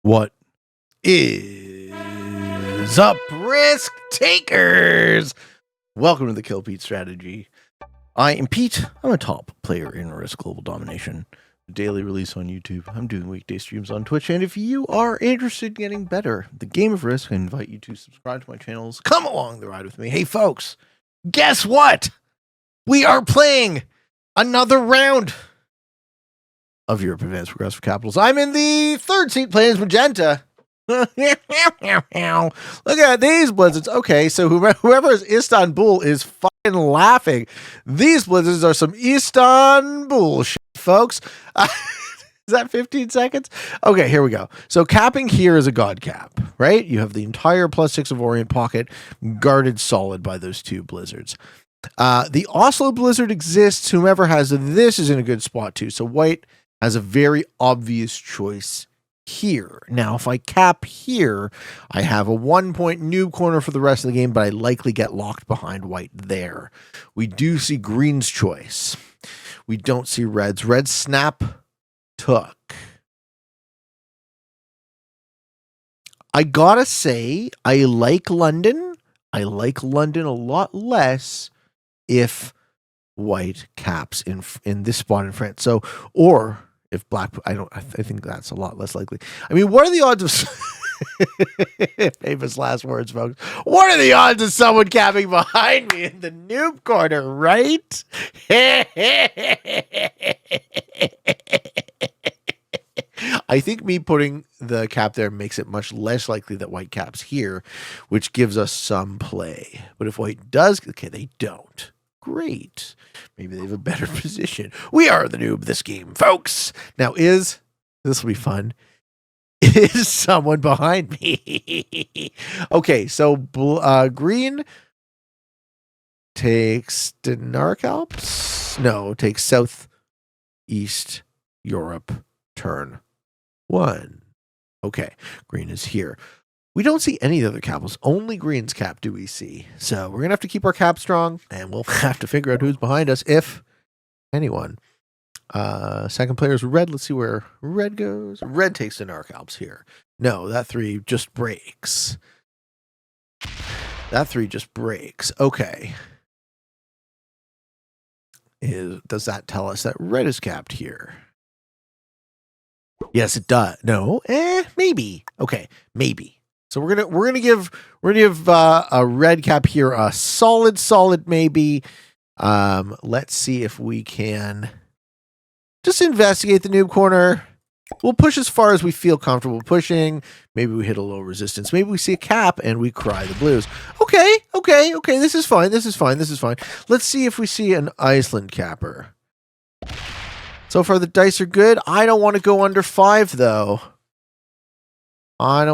What is up, risk takers? Welcome to the Kill Pete strategy. I am Pete. I'm a top player in Risk Global Domination. Daily release on YouTube. I'm doing weekday streams on Twitch. And if you are interested in getting better at the game of Risk, I invite you to subscribe to my channels. Come along the ride with me. Hey, folks, guess what? We are playing another round of Europe Advanced Progressive Capitals. I'm in the third seat playing as Magenta. Look at these blizzards. Okay, so whoever is Istanbul is fucking laughing. These blizzards are some Istanbul shit, folks. Is that 15 seconds? Okay, here we go. So capping here is a god cap, right? You have the entire +6 of Orient pocket guarded solid by those two blizzards. The Oslo blizzard exists. Whomever has this is in a good spot too. So white has a very obvious choice here. Now, if I cap here, I have a 1-point noob corner for the rest of the game, but I likely get locked behind white there. We do see green's choice. We don't see red's. Red snap took. I gotta say, I like London. I like London a lot less if white caps in this spot in France. So, or if black, I think that's a lot less likely. I mean, what are the odds of famous last words, folks? What are the odds of someone capping behind me in the noob corner, right? I think me putting the cap there makes it much less likely that white caps here, which gives us some play. But if white does, okay, they don't. Great. Maybe they have a better position. We are the noob this game, folks. Now this will be fun. Is someone behind me? Okay, so green takes Denmark Alps. No, takes Southeast Europe turn 1. Okay, green is here. We don't see any other capitals. Only green's cap do we see. So we're going to have to keep our cap strong, and we'll have to figure out who's behind us, if anyone. Second player is red. Let's see where red goes. Red takes the Narc Alps here. No, that 3 just breaks. That 3 just breaks. Okay. Does that tell us that red is capped here? Yes, it does. No, maybe. Okay, maybe. So we're gonna give a red cap here a solid maybe. Let's see if we can just investigate the noob corner. We'll push as far as we feel comfortable pushing. Maybe we hit a low resistance. Maybe we see a cap and we cry the blues. Okay. This is fine. Let's see if we see an Iceland capper. So far the dice are good. I don't want to go under 5 though. And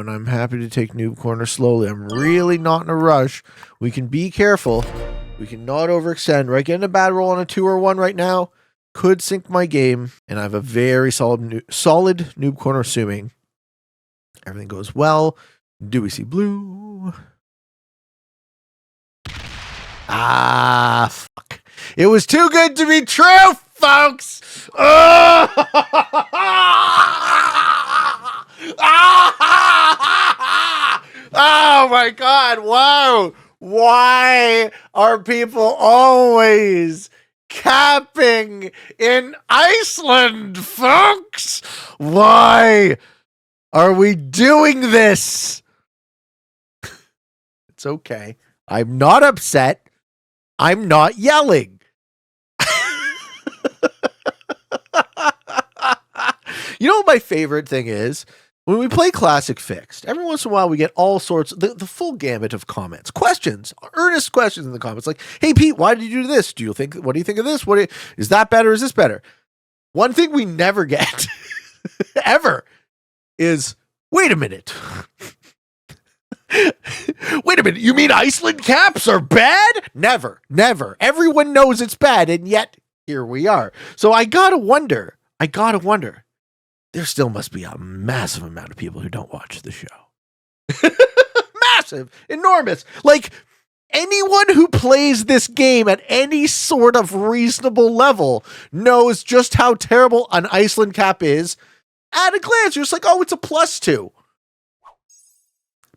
I'm happy to take noob corner slowly. I'm really not in a rush. We can be careful. We can not overextend. Right, getting a bad roll on a 2 or 1 right now could sink my game, and I have a very solid noob corner, assuming everything goes well. Do we see blue? Ah, fuck. It was too good to be true, folks. Oh my God. Wow. Why are people always capping in Iceland, folks? Why are we doing this? It's okay. I'm not upset. I'm not yelling. You know what my favorite thing is? When we play Classic Fixed, every once in a while we get all sorts, the full gamut of comments, questions, earnest questions in the comments. Like, hey, Pete, why did you do this? What do you think of this? Is that better? Is this better? One thing we never get, ever, is, wait a minute. Wait a minute. You mean Iceland caps are bad? Never. Everyone knows it's bad, and yet here we are. So I gotta wonder. There still must be a massive amount of people who don't watch the show. Massive, enormous. Like, anyone who plays this game at any sort of reasonable level knows just how terrible an Iceland cap is at a glance, you're just like, oh, it's a +2.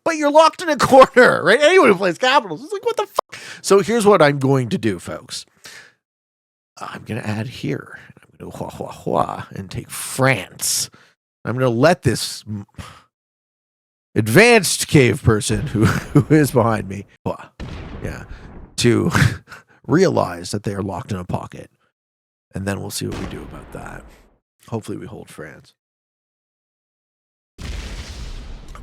But you're locked in a corner, right? Anyone who plays Capitals is like, what the fuck? So here's what I'm going to do, folks. I'm going to add here. I'm going to and take France. I'm going to let this advanced cave person who is behind me, to realize that they are locked in a pocket. And then we'll see what we do about that. Hopefully we hold France.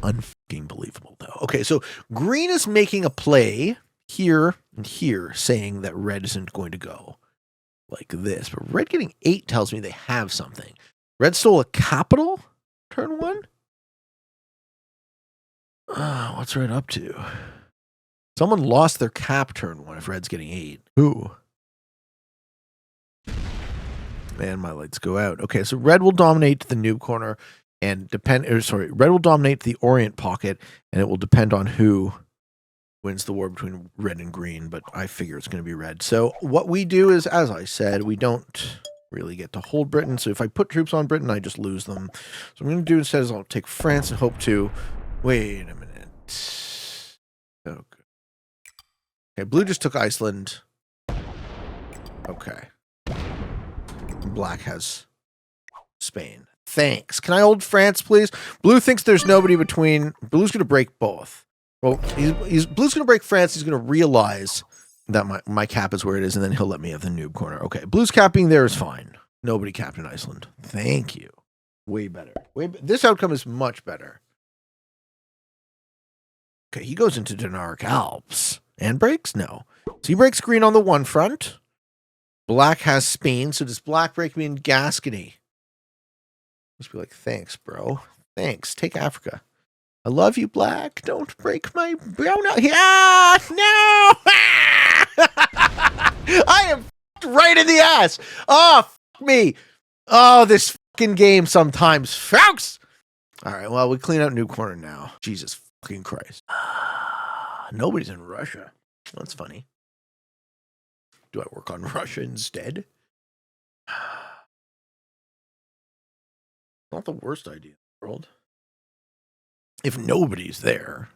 Unfucking believable, though. Okay, so green is making a play here and here, saying that red isn't going to go like this. But red getting 8 tells me they have something. Red stole a capital turn 1? What's red up to? Someone lost their cap turn 1 if red's getting 8. Who? Man, my lights go out. Okay, so red will dominate the noob corner. And red will dominate the Orient pocket, and it will depend on who wins the war between red and green, but I figure it's going to be red. So what we do is, as I said, we don't really get to hold Britain. So if I put troops on Britain, I just lose them. So what I'm going to do instead is I'll take France and hope to... Wait a minute. Okay, blue just took Iceland. Okay. Black has Spain. Thanks. Can I hold France, please? Blue thinks there's nobody between... Blue's going to break both. Well, Blue's going to break France. He's going to realize that my cap is where it is, and then he'll let me have the noob corner. Okay, Blue's capping there is fine. Nobody capped in Iceland. Thank you. Way better. This outcome is much better. Okay, he goes into Dinaric Alps. And breaks? No. So he breaks green on the one front. Black has Spain, so does black break me in Gascony? Just be like, thanks, bro. Thanks. Take Africa. I love you, black. Don't break my brown out. Yeah, no. I am right in the ass. Oh, me. Oh, this fucking game sometimes. Folks. All right, well, we clean out new corner now. Jesus fucking Christ. Nobody's in Russia. That's funny. Do I work on Russia instead? Not the worst idea in the world. If nobody's there,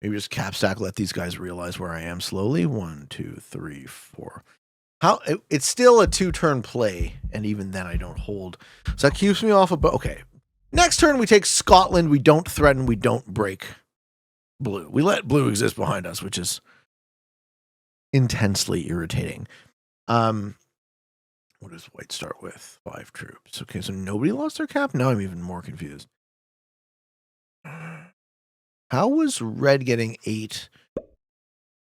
maybe just cap stack, let these guys realize where I am slowly. 1, 2, 3, 4. It's still a 2-turn play, and even then I don't hold. So that keeps me off of... Okay. Next turn, we take Scotland. We don't threaten. We don't break blue. We let blue exist behind us, which is intensely irritating. What does white start with? 5 troops. Okay, so nobody lost their cap? Now I'm even more confused. How was red getting 8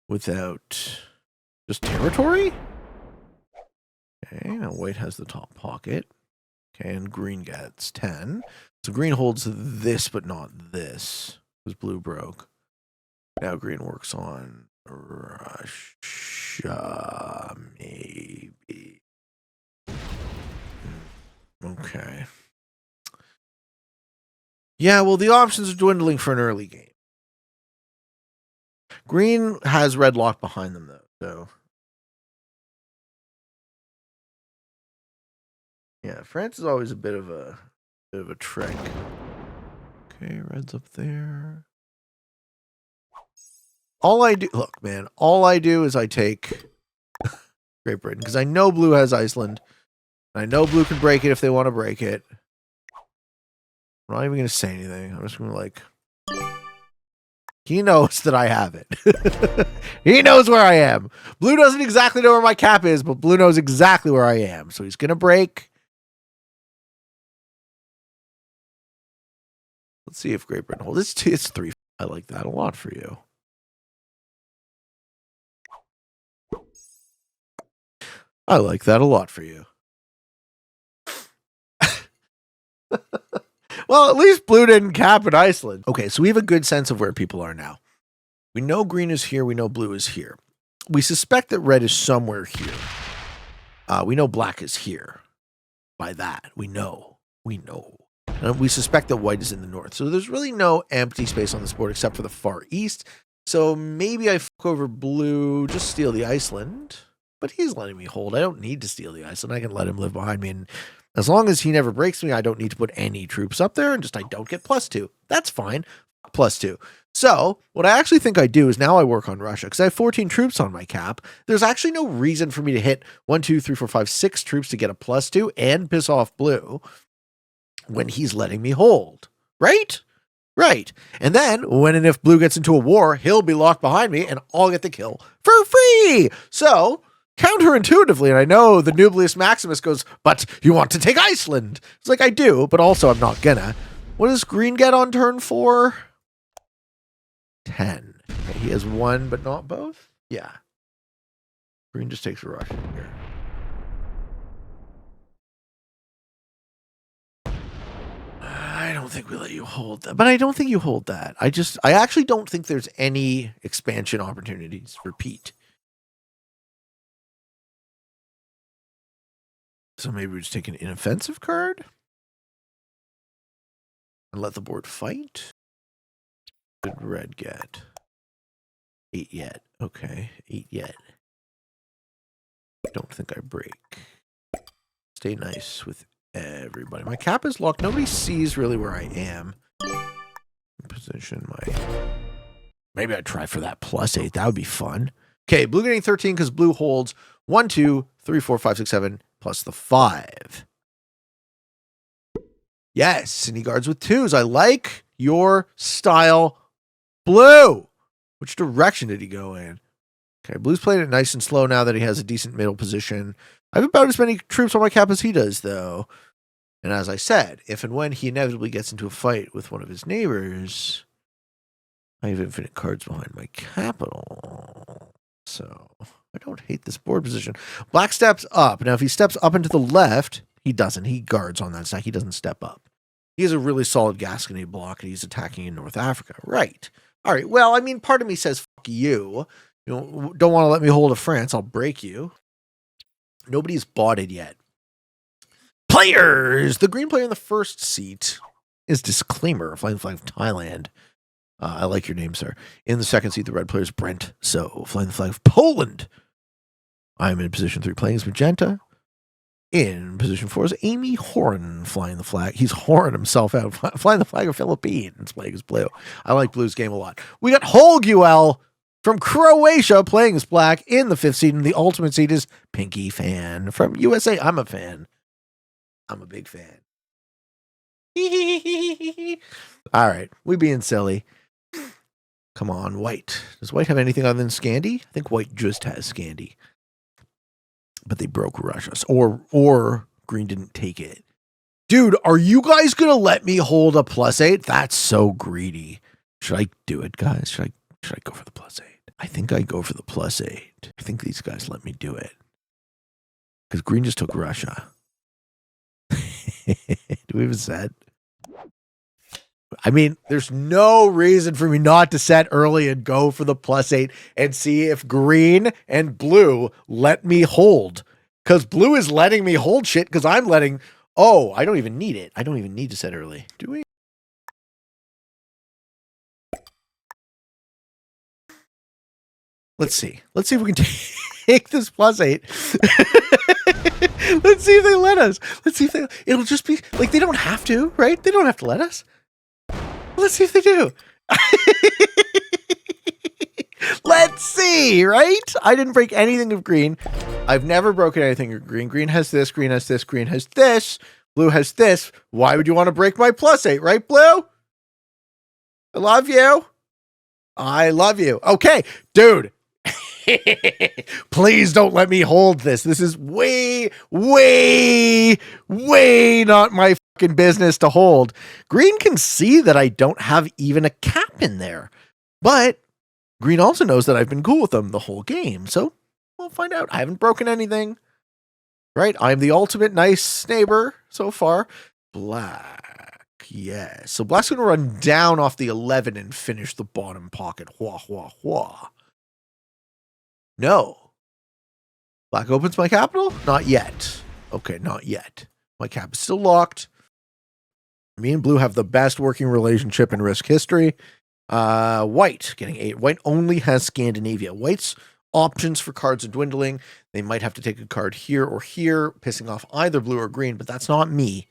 without just territory? Okay, now white has the top pocket. Okay, and green gets 10. So green holds this, but not this. Because blue broke. Now green works on Russia, maybe. Okay. Yeah, well, the options are dwindling for an early game. Green has red locked behind them, though. So, yeah, France is always a bit of a trick. Okay, red's up there. All I do, look, man, all I do is I take Great Britain because I know blue has Iceland. I know blue can break it if they want to break it. I'm not even going to say anything. I'm just going to like... He knows that I have it. He knows where I am. Blue doesn't exactly know where my cap is, but blue knows exactly where I am. So he's going to break. Let's see if Great Britain holds. It's 3. I like that a lot for you. I like that a lot for you. Well, at least blue didn't cap in Iceland. Okay, so we have a good sense of where people are now. We know green is here. We know blue is here. We suspect that red is somewhere here. We know black is here. By that, we know. And we suspect that white is in the north. So there's really no empty space on this board except for the far east. So maybe I fuck over blue, just steal the Iceland. But he's letting me hold. I don't need to steal the Iceland. I can let him live behind me. And As long as he never breaks me, I don't need to put any troops up there, and just I don't get +2. That's fine. +2. So what I actually think I do is now I work on Russia because I have 14 troops on my cap. There's actually no reason for me to hit 1, 2, 3, 4, 5, 6 troops to get a +2 and piss off Blue when he's letting me hold. Right? Right. And then when and if Blue gets into a war, he'll be locked behind me and I'll get the kill for free. So counterintuitively, and I know the Nublius Maximus goes, but you want to take Iceland. It's like I do, but also I'm not gonna. What does green get on turn 4? 10. Okay, he has 1, but not both? Yeah. Green just takes a rush here. I don't think we let you hold that, but I don't think you hold that. I actually don't think there's any expansion opportunities for Pete. So maybe we just take an inoffensive card and let the board fight. What did red get? 8 yet. Okay, 8 yet. Don't think I break. Stay nice with everybody. My cap is locked. Nobody sees really where I am. Position my... Maybe I'd try for that +8. That would be fun. Okay, blue getting 13 because blue holds 1, 2, 3, 4, 5, 6, 7 plus the 5. Yes, and he guards with 2s. I like your style, blue. Which direction did he go in? Okay, blue's playing it nice and slow now that he has a decent middle position. I have about as many troops on my cap as he does, though. And as I said, if and when he inevitably gets into a fight with one of his neighbors, I have infinite cards behind my capital. So I don't hate this board position. Black steps up. Now, if he steps up into the left, he doesn't. He guards on that side. He doesn't step up. He has a really solid Gascony block, and he's attacking in North Africa. Right. All right. Well, I mean, part of me says, fuck you. You know, don't want to let me hold a France. I'll break you. Nobody's bought it yet. Players! The green player in the first seat is Disclaimer, flying the flag of Thailand. I like your name, sir. In the second seat, the red player is Brent, so flying the flag of Poland. I'm in position 3, playing as Magenta. In position 4 is Amy Horan, flying the flag. He's Horan himself out, flying the flag of Philippines, playing as blue. I like blue's game a lot. We got Holguel from Croatia playing as black in the 5th seat, and the ultimate seat is Pinky Fan from USA. I'm a fan. I'm a big fan. All right, we being silly. Come on, white. Does white have anything other than Scandi? I think white just has Scandi. But they broke Russia. Or green didn't take it. Dude, are you guys going to let me hold a +8? That's so greedy. Should I do it, guys? Should I go for the +8? I think I go for the +8. I think these guys let me do it. Because green just took Russia. Do we have a set? I mean, there's no reason for me not to set early and go for the +8 and see if green and blue let me hold. Because blue is letting me hold shit because I'm letting... Oh, I don't even need it. I don't even need to set early. Do we? Let's see. Let's see if we can take this +8. Let's see if they let us. Let's see if they... It'll just be... Like, they don't have to, right? They don't have to let us. Let's see if they do. Let's see, right? I didn't break anything of green. I've never broken anything of green. Green has this, green has this, green has this. Blue has this. Why would you want to break my +8, right, blue? I love you. I love you. Okay, dude. Please don't let me hold this. This is way, way, way not my fucking business to hold. Green can see that I don't have even a cap in there. But green also knows that I've been cool with them the whole game. So we'll find out. I haven't broken anything. Right? I'm the ultimate nice neighbor so far. Black. Yes. So black's going to run down off the 11 and finish the bottom pocket. Hua, hua, hua. No. Black opens my capital? Not yet. Okay, not yet. My cap is still locked. Me and blue have the best working relationship in Risk history. White getting 8. White only has Scandinavia. White's options for cards are dwindling. They might have to take a card here or here, pissing off either blue or green, but that's not me.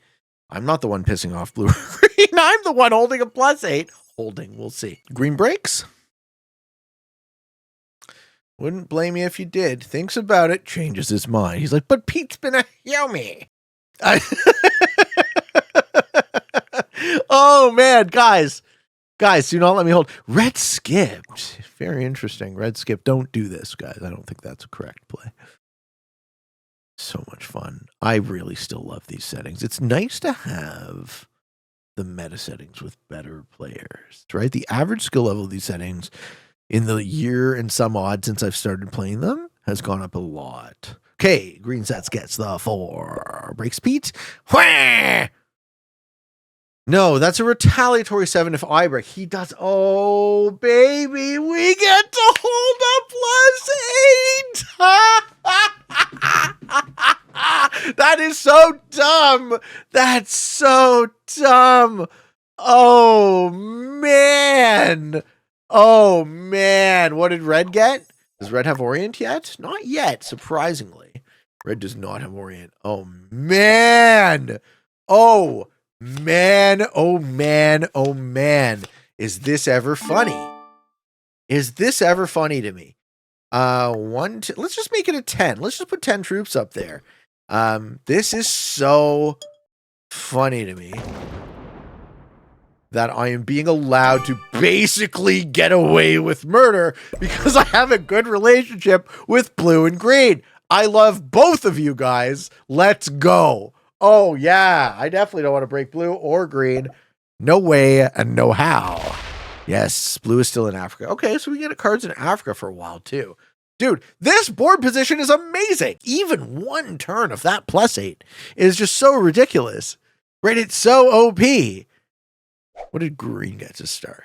I'm not the one pissing off blue or green. I'm the one holding a +8. Holding, we'll see. Green breaks. Wouldn't blame you if you did. Thinks about it, changes his mind. He's like, but Pete's been a Yomi. Oh, man, guys. Guys, do not let me hold. Red skipped. Very interesting. Red skip. Don't do this, guys. I don't think that's a correct play. So much fun. I really still love these settings. It's nice to have the meta settings with better players, right? The average skill level of these settings in the year and some odd since I've started playing them has gone up a lot. Okay, green sets gets the 4. Breaks Pete. Whah! No, that's a retaliatory 7 if I break. He does. Oh, baby, we get to hold a +8. That is so dumb. That's so dumb. Oh, man. Oh, man. What did red get? Does red have Orient yet? Not yet, surprisingly. Red does not have Orient. Oh, man. Oh, man. Oh, man. Oh, man. Is this ever funny? Is this ever funny to me? 1, 2, let's just make it a 10. Let's just put 10 troops up there. This is so funny to me that I am being allowed to basically get away with murder because I have a good relationship with blue and green. I love both of you guys. Let's go. Oh, yeah. I definitely don't want to break blue or green. No way and no how. Yes, blue is still in Africa. Okay, so we get cards in Africa for a while, too. Dude, this board position is amazing. Even one turn of that +8 is just so ridiculous. Right? It's so OP. What did green get to start?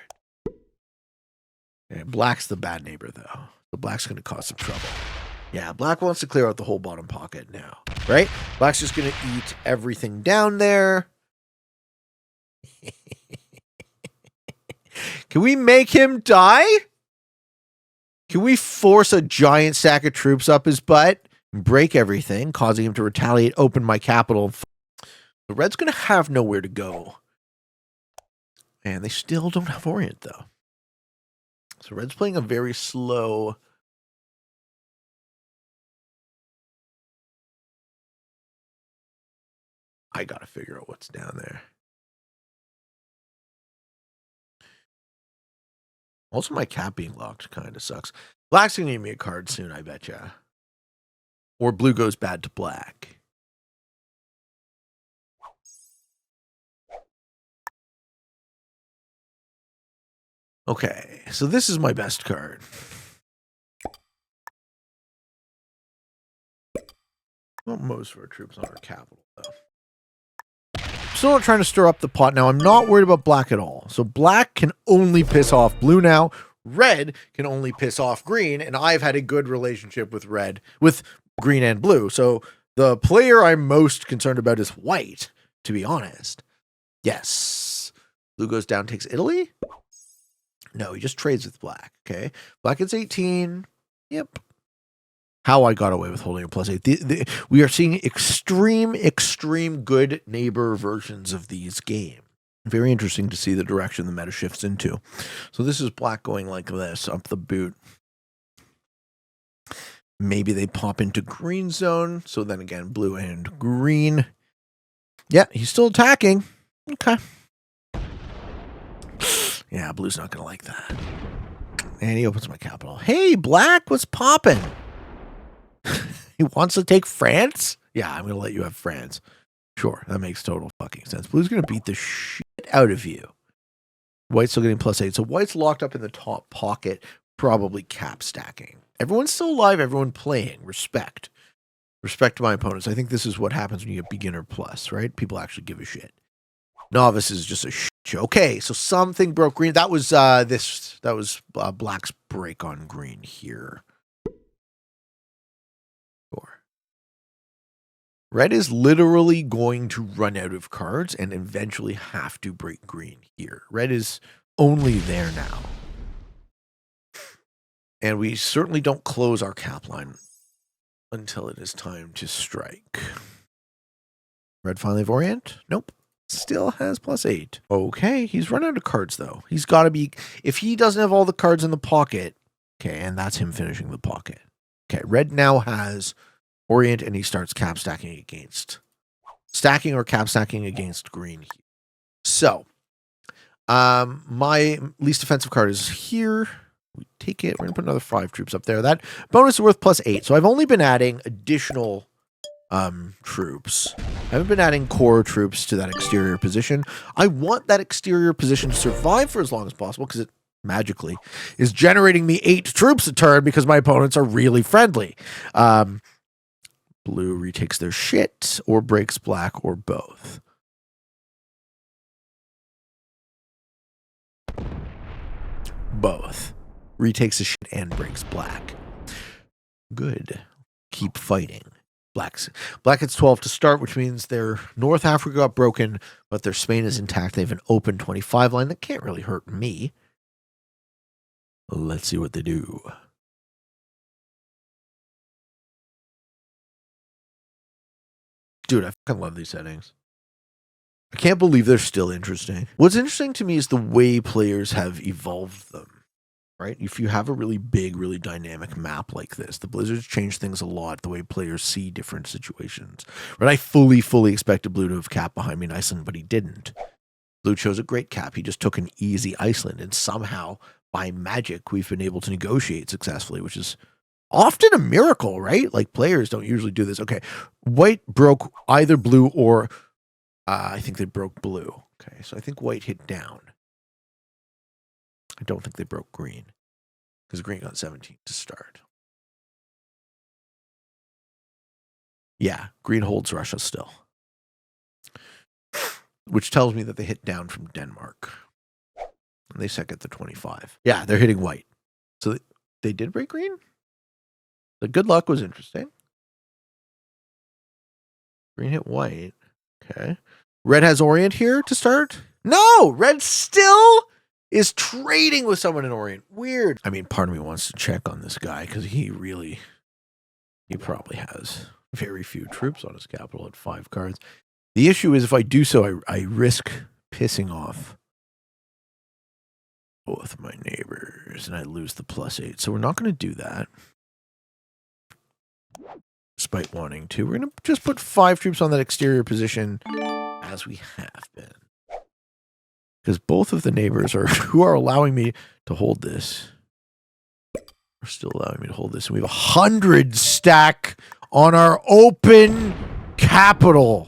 Okay, black's the bad neighbor, though. So black's going to cause some trouble. Yeah, black wants to clear out the whole bottom pocket now. Right? Black's just going to eat everything down there. Can we make him die? Can we force a giant stack of troops up his butt and break everything, causing him to retaliate, open my capital? The red's going to have nowhere to go. And they still don't have Orient, though. So red's playing a very slow... I got to figure out what's down there. Also, my cap being locked kind of sucks. Black's going to give me a card soon, I betcha. Or blue goes bad to black. Okay, so this is my best card. Well, most of our troops on our capital, though. Still not trying to stir up the pot now. I'm not worried about black at all. So black can only piss off blue now. Red can only piss off green. And I've had a good relationship with green and blue. So the player I'm most concerned about is white, to be honest. Yes. Blue goes down, takes Italy. No, he just trades with black. Okay. Black gets 18. Yep. How I got away with holding a +8. We are seeing extreme good neighbor versions of these games. Very interesting to see the direction the meta shifts into. So this is black going like this up the boot. Maybe they pop into green zone. So then again, blue and green. Yeah, he's still attacking. Okay. Yeah, blue's not going to like that. And he opens my capital. Hey, black, what's popping? He wants to take France? Yeah, I'm going to let you have France. Sure, that makes total fucking sense. Blue's going to beat the shit out of you. White's still getting +8. So white's locked up in the top pocket, probably cap stacking. Everyone's still alive, everyone playing. Respect. Respect to my opponents. I think this is what happens when you get beginner plus, right? People actually give a shit. Novice is just a shit show. Okay, so something broke green. That was black's break on green here. Red is literally going to run out of cards and eventually have to break green here. Red is only there now. And we certainly don't close our cap line until it is time to strike. Red finally have Orient? Nope. Still has +8. Okay, he's run out of cards, though. He's got to be... If he doesn't have all the cards in the pocket... Okay, and that's him finishing the pocket. Okay, red now has Orient, and he starts cap stacking against... Stacking or cap stacking against green. So, my least defensive card is here. We take it. We're going to put another 5 troops up there. That bonus is worth +8. So I've only been adding additional troops. I haven't been adding core troops to that exterior position. I want that exterior position to survive for as long as possible because it magically is generating me 8 troops a turn because my opponents are really friendly. Blue retakes their shit or breaks black or both. Both. Retakes the shit and breaks black. Good. Keep fighting. Black gets 12 to start, which means their North Africa got broken, but their Spain is intact. They have an open 25 line that can't really hurt me. Let's see what they do. Dude, I fucking love these settings. I can't believe they're still interesting. What's interesting to me is the way players have evolved them. Right? If you have a really big, really dynamic map like this, the Blizzards change things a lot, the way players see different situations. Right? I fully expected Blue to have cap behind me in Iceland, but he didn't. Blue chose a great cap. He just took an easy Iceland, and somehow, by magic, we've been able to negotiate successfully, which is often a miracle, right? Like, players don't usually do this. Okay, white broke either blue or I think they broke blue. Okay, so I think white hit down. I don't think they broke green because green got 17 to start. Yeah, green holds Russia still, which tells me that they hit down from Denmark. And they second the 25. Yeah, they're hitting white. So they did break green? The good luck was interesting. Green hit white. Okay. Red has Orient here to start? No! Red still is trading with someone in Orient. Weird. I mean, part of me wants to check on this guy because he probably has very few troops on his capital at 5 cards. The issue is if I do so, I risk pissing off both my neighbors and I lose the +8. So we're not going to do that. Despite wanting to. We're going to just put 5 troops on that exterior position as we have been. Because both of the neighbors who are allowing me to hold this are still allowing me to hold this. And we have 100 stack on our open capital.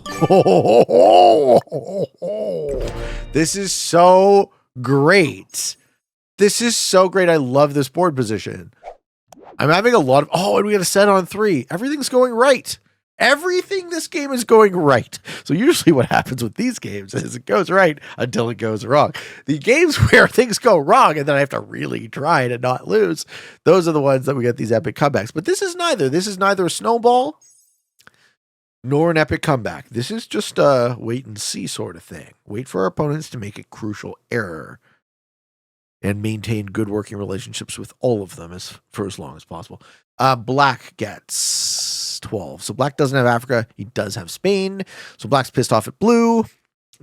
This is so great. This is so great. I love this board position. I'm having a lot of... Oh, and we got a set on 3. Everything's going right. Everything this game is going right. So usually what happens with these games is it goes right until it goes wrong. The games where things go wrong and then I have to really try and not lose, those are the ones that we get these epic comebacks. But this is neither. This is neither a snowball nor an epic comeback. This is just a wait and see sort of thing. Wait for our opponents to make a crucial error and maintain good working relationships with all of them for as long as possible. Black gets 12. So black doesn't have Africa. He does have Spain. So black's pissed off at blue.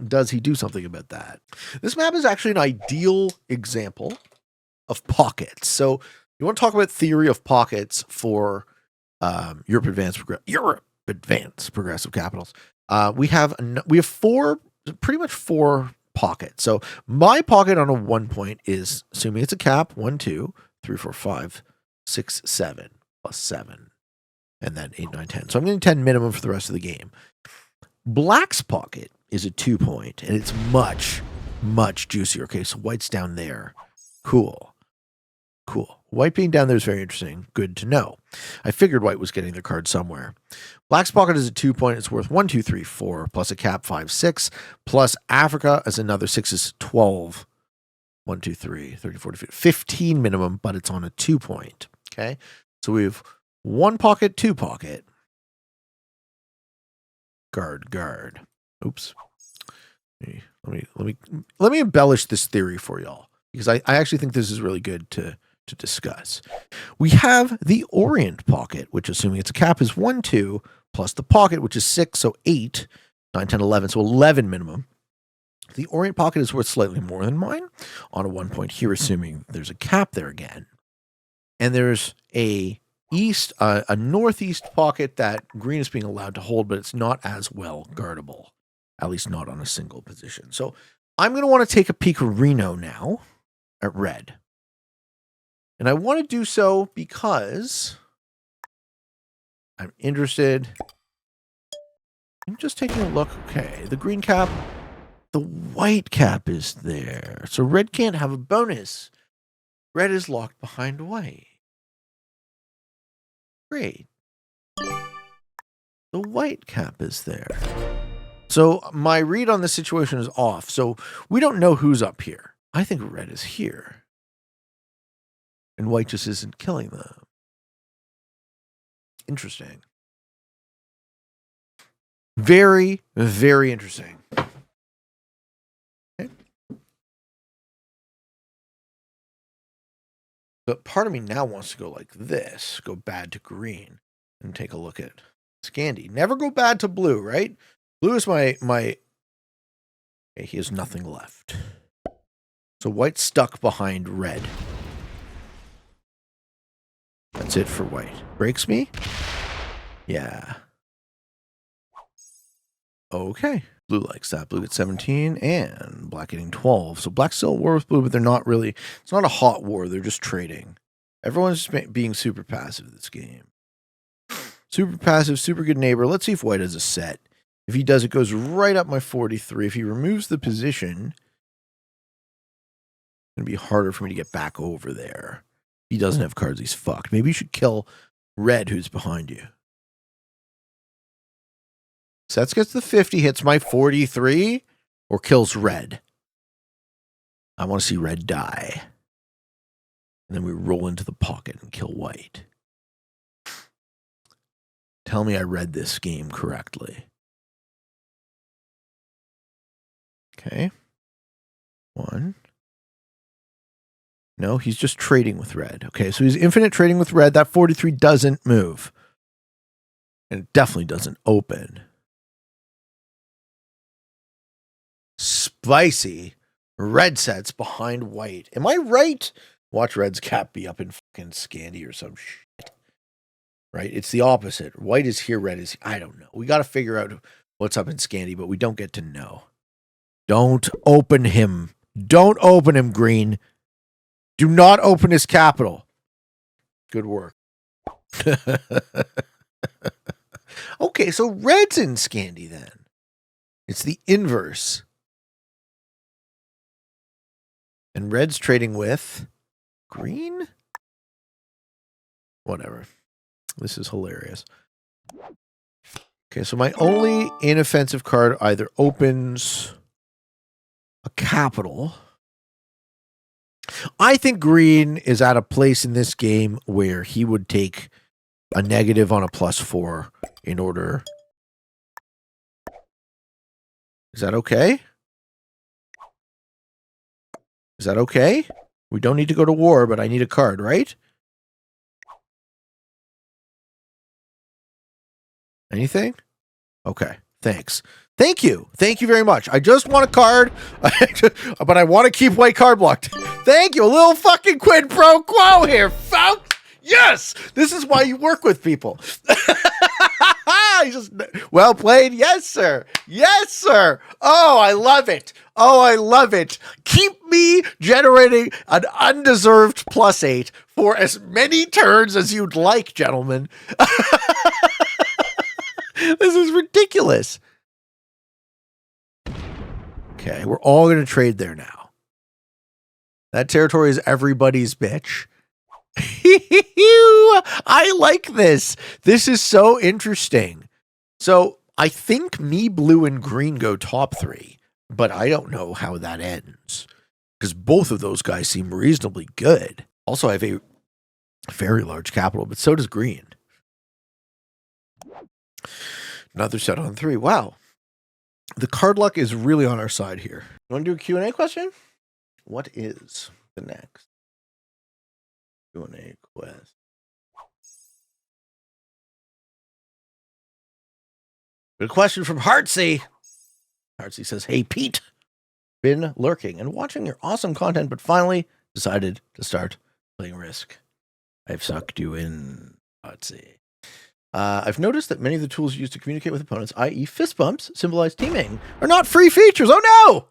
Does he do something about that? This map is actually an ideal example of pockets. So you want to talk about theory of pockets for Europe Advanced Progressive Capitals. We have pretty much four pockets. So my pocket on a 1 point is, assuming it's a cap, 1, 2, 3, 4, 5, 6, 7, plus 7, and then 8, 9, 10. So I'm getting 10 minimum for the rest of the game. Black's pocket is a 2 point, and it's much, much juicier. Okay, so white's down there. Cool. White being down there is very interesting. Good to know. I figured white was getting the card somewhere. Black's pocket is a 2 point. It's worth 1, 2, 3, 4, plus a cap, 5, 6, plus Africa as another 6 is 12. 1, 2, 3, 30, 40, 50, 15 minimum, but it's on a 2 point. Okay. So we have 1 pocket, 2 pocket. Guard. Oops. Let me embellish this theory for y'all, because I actually think this is really good to to discuss. We have the Orient pocket, which, assuming it's a cap, is 1, 2, plus the pocket, which is 6, so 8, 9, 10, 11, so 11 minimum. The Orient pocket is worth slightly more than mine on a 1 point here, assuming there's a cap there again. And there's a northeast pocket that green is being allowed to hold, but it's not as well guardable, at least not on a single position. So I'm going to want to take a peek at Reno now at red. And I want to do so because I'm interested in just taking a look. Okay, the green cap, the white cap is there. So red can't have a bonus. Red is locked behind white. Great. The white cap is there. So my read on this situation is off. So we don't know who's up here. I think red is here. And white just isn't killing them. Interesting. Very, very interesting. Okay. But part of me now wants to go like this, go bad to green, and take a look at Scandi. Never go bad to blue, right? Blue is my. Okay, he has nothing left. So white's stuck behind red. That's it for white. Breaks me? Yeah. Okay. Blue likes that. Blue gets 17 and black getting 12. So black's still at war with blue, but they're not really, it's not a hot war. They're just trading. Everyone's being super passive this game. Super passive, super good neighbor. Let's see if white has a set. If he does, it goes right up my 43. If he removes the position, it's going to be harder for me to get back over there. He doesn't have cards, he's fucked. Maybe you should kill red, who's behind you. Sets gets the 50, hits my 43, or kills red. I want to see red die. And then we roll into the pocket and kill white. Tell me I read this game correctly. Okay. 1. No, he's just trading with red. Okay, so he's infinite trading with red. That 43 doesn't move. And it definitely doesn't open. Spicy. Red sets behind white. Am I right? Watch red's cap be up in fucking Scandi or some shit. Right? It's the opposite. White is here, red is here. I don't know. We got to figure out what's up in Scandi, but we don't get to know. Don't open him. Don't open him, green. Do not open his capital. Good work. Okay, so red's in Scandi then. It's the inverse. And red's trading with green? Whatever. This is hilarious. Okay, so my only inoffensive card either opens a capital. I think green is at a place in this game where he would take a negative on a +4 in order. Is that okay? Is that okay? We don't need to go to war, but I need a card, right? Anything? Okay, thanks. Thank you. Thank you very much. I just want a card, but I want to keep white card blocked. Thank you. A little fucking quid pro quo here, folks. Yes! This is why you work with people. Just, well played. Yes, sir. Yes, sir. Oh, I love it. Oh, I love it. Keep me generating an undeserved +8 for as many turns as you'd like, gentlemen. This is ridiculous. Okay, we're all going to trade there now. That territory is everybody's bitch. I like this. This is so interesting. So I think me, blue, and green go top 3, but I don't know how that ends because both of those guys seem reasonably good. Also, I have a very large capital, but so does green. Another set on 3. Wow. The card luck is really on our side here. You want to do a Q&A question? What is the next? Doing a quest. Good question from Heartsy. Heartsy says, "Hey Pete, been lurking and watching your awesome content, but finally decided to start playing Risk. I've sucked you in, Heartsy. I've noticed that many of the tools used to communicate with opponents, i.e. fist bumps, symbolize teaming, are not free features. Oh no!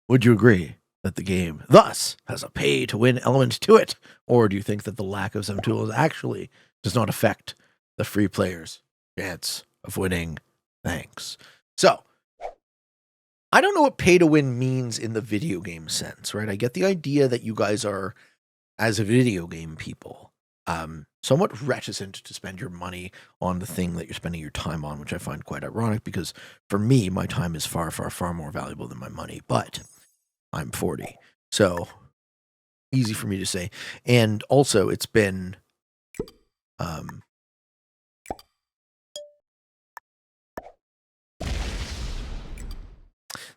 Would you agree that the game thus has a pay-to-win element to it? Or do you think that the lack of some tools actually does not affect the free player's chance of winning? Thanks." So, I don't know what pay-to-win means in the video game sense, right? I get the idea that you guys are, as a video game people, somewhat reticent to spend your money on the thing that you're spending your time on, which I find quite ironic because for me, my time is far, far, far more valuable than my money. But I'm 40, so easy for me to say. And also, it's been a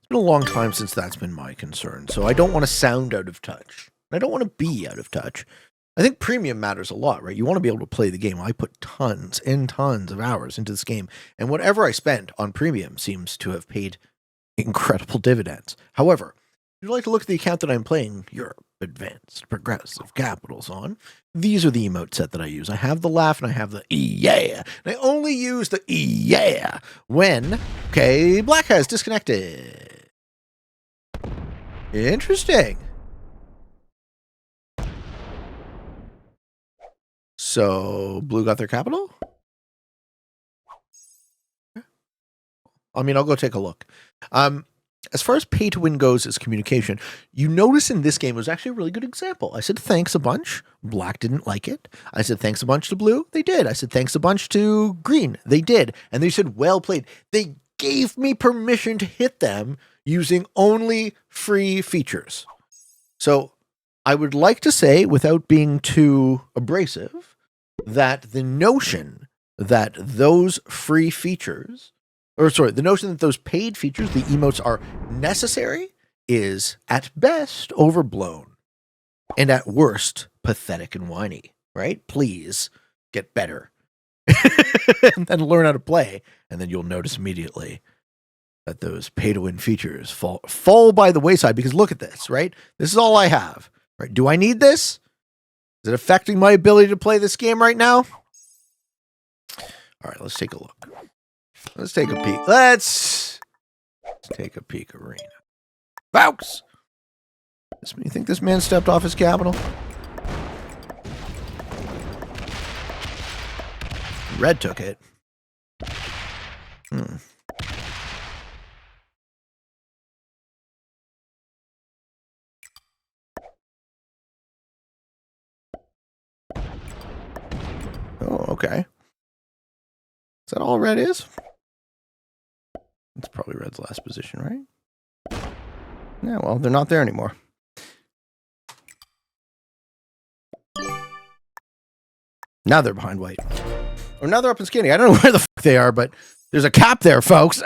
long time since that's been my concern. So I don't want to sound out of touch. I don't want to be out of touch. I think premium matters a lot, right? You want to be able to play the game. I put tons and tons of hours into this game, and whatever I spent on premium seems to have paid incredible dividends. However, if you'd like to look at the account that I'm playing Europe Advanced Progressive Capitals on, these are the emote set that I use. I have the laugh and I have the yeah. And I only use the yeah when, okay, black has disconnected. Interesting. So, blue got their capital? I mean, I'll go take a look. As far as pay to win goes as communication, you notice in this game it was actually a really good example. I said thanks a bunch. Black didn't like it. I said thanks a bunch to blue. They did. I said thanks a bunch to green. They did. And they said well played. They gave me permission to hit them using only free features. So I would like to say, without being too abrasive, that the notion that those free features, the notion that those paid features, the emotes, are necessary is at best overblown and at worst pathetic and whiny, right? Please get better and then learn how to play, and then you'll notice immediately that those pay-to-win features fall by the wayside. Because look at this, right? This is all I have, right? Do I need this? Is it affecting my ability to play this game right now? All right, let's take a look. Let's take a peek. Let's take a peek, Arena. Folks! You think this man stepped off his capital? Red took it. Oh, okay. Is that all red is? It's probably red's last position, right? Yeah, well, they're not there anymore. Now they're behind white. Or now they're up and skinny. I don't know where the fuck they are, but there's a cap there, folks.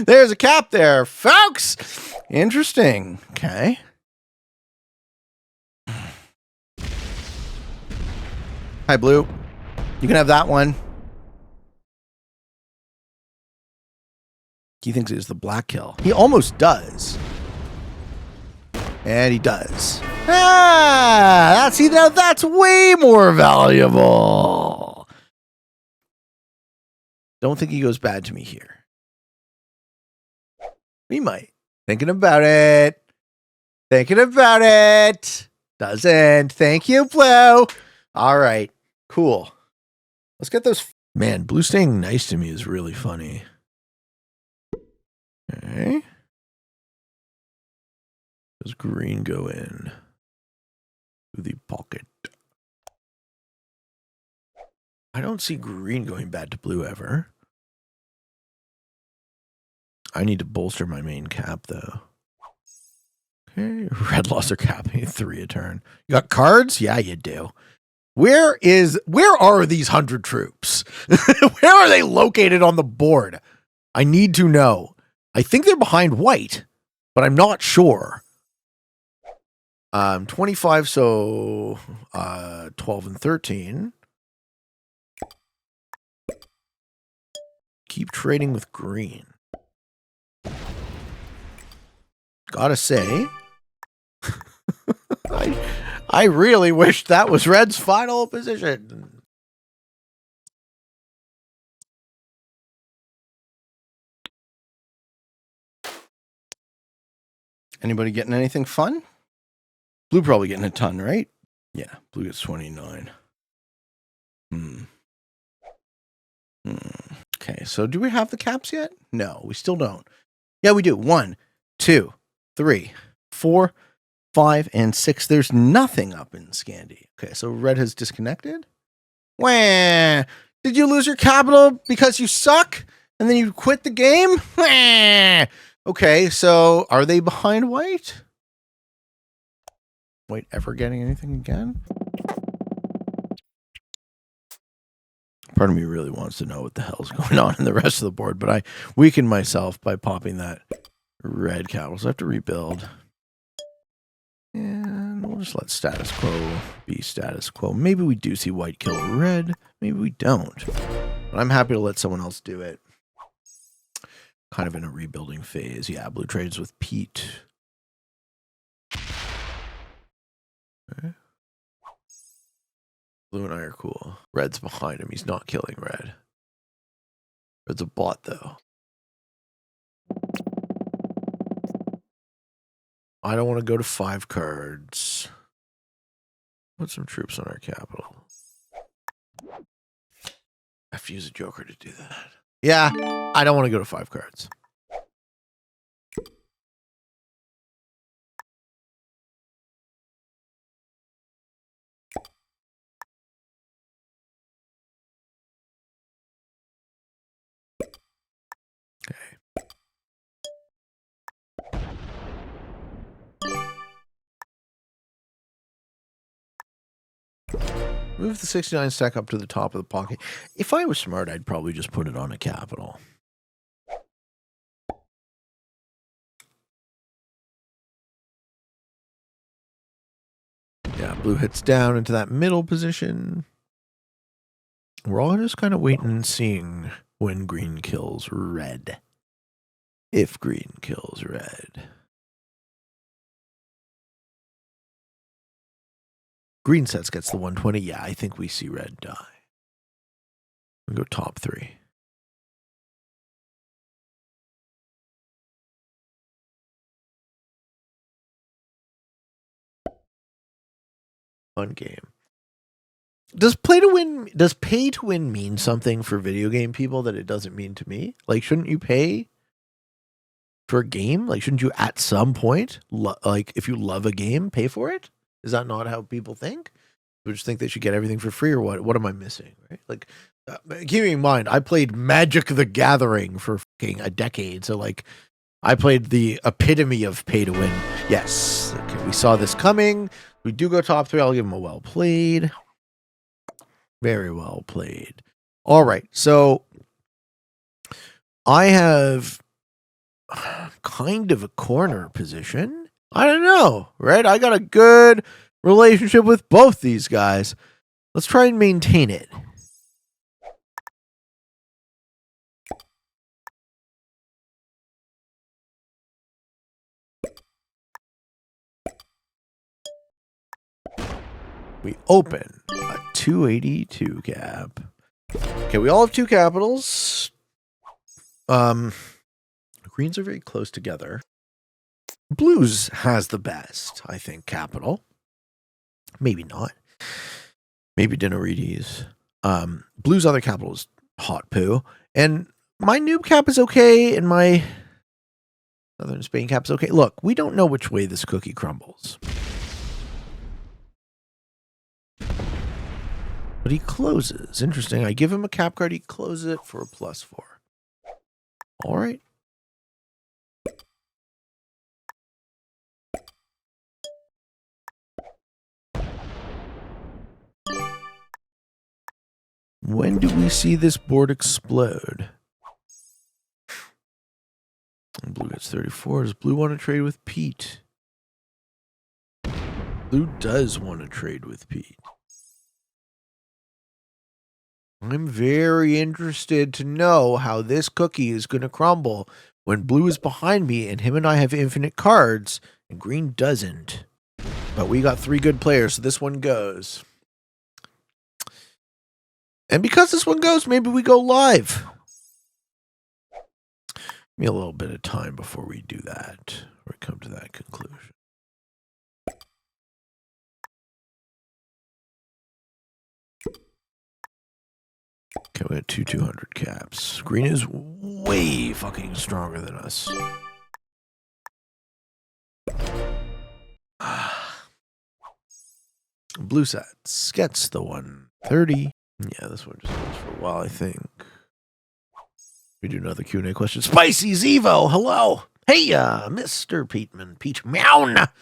There's a cap there, folks. Interesting. Okay. Hi, blue. You can have that one. He thinks it is the black kill. He almost does. And he does. That's way more valuable. Don't think he goes bad to me here. We might. Thinking about it. Thinking about it. Doesn't. Thank you, blue. All right. Cool. Let's get those. Man, blue staying nice to me is really funny. Okay. Does green go in to the pocket? I don't see green going bad to blue ever. I need to bolster my main cap, though. Okay. Red lost their cap. 3 a turn. You got cards? Yeah, you do. Where are these 100 troops? Where are they located on the board? I need to know. I think they're behind white, but I'm not sure. 25, so 12 and 13. Keep trading with green. Gotta say, I really wish that was red's final position. Anybody getting anything fun? Blue probably getting a ton, right? Yeah, blue gets 29. Okay, so do we have the caps yet? No, we still don't. Yeah, we do. 1, 2, 3, 4, 5, and 6. There's nothing up in Scandi. Okay, so red has disconnected. Wah! Did you lose your capital because you suck? And then you quit the game? Wah! Okay, so are they behind white? White ever getting anything again? Part of me really wants to know what the hell's going on in the rest of the board, but I weakened myself by popping that red capital, so I have to rebuild. And we'll just let status quo be status quo. Maybe we do see white kill red. Maybe we don't. But I'm happy to let someone else do it. Kind of in a rebuilding phase. Yeah, blue trades with Pete. Okay. Blue and I are cool. Red's behind him. He's not killing red. Red's a bot, though. I don't want to go to 5 cards. Put some troops on our capital. I have to use a joker to do that. Yeah, I don't want to go to 5 cards. Move the 69 stack up to the top of the pocket. If I was smart, I'd probably just put it on a capital. Yeah, blue hits down into that middle position. We're all just kind of waiting and seeing when green kills red. If green kills red. Green sets gets the 120. Yeah, I think we see red die. We go top 3. Fun game. Does pay to win mean something for video game people that it doesn't mean to me? Like, shouldn't you pay for a game? Like, shouldn't you at some point, like, if you love a game, pay for it? Is that not how people think? People just think they should get everything for free, or what? What am I missing? Right? Like, keeping in mind, I played Magic the Gathering for fucking a decade, so like, I played the epitome of pay to win. Yes, okay, we saw this coming. We do go top 3. I'll give him a well played. Very well played. All right, so I have kind of a corner position. I don't know, right? I got a good relationship with both these guys. Let's try and maintain it. We open a 282 cap. Okay, we all have 2 capitals. Greens are very close together. Blues has the best, I think, capital. Maybe not. Maybe Dinarides. Blues other capital is hot poo. And my noob cap is okay, and my Southern Spain cap is okay. Look, we don't know which way this cookie crumbles. But he closes. Interesting. I give him a cap card. He closes it for a +4. All right. When do we see this board explode? Blue gets 34. Does blue want to trade with Pete? Blue does want to trade with Pete. I'm very interested to know how this cookie is going to crumble when blue is behind me and him and I have infinite cards and green doesn't. But we got 3 good players, so this one goes. And because this one goes, maybe we go live. Give me a little bit of time before we do that, or come to that conclusion. Okay, we got 200 caps. Green is way fucking stronger than us. Blue sets gets the 130. Yeah, this one just goes for a while, I think. We do another Q&A question. Spicy Zevo, hello. Hey, Mr. Peteman, Pete Meown. Have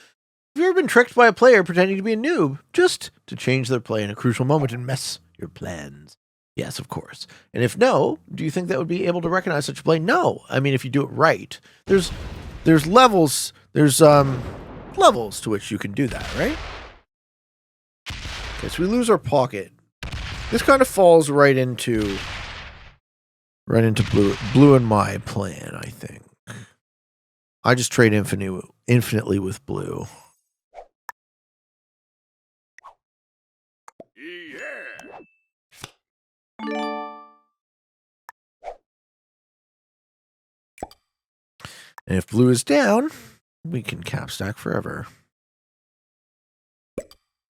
you ever been tricked by a player pretending to be a noob just to change their play in a crucial moment and mess your plans? Yes, of course. And if no, do you think that would be able to recognize such a play? No. I mean, if you do it right, there's levels. There's levels to which you can do that, right? Okay, so we lose our pocket. This kind of falls right into blue and my plan, I think. I just trade infinitely with blue. And if blue is down, we can cap stack forever.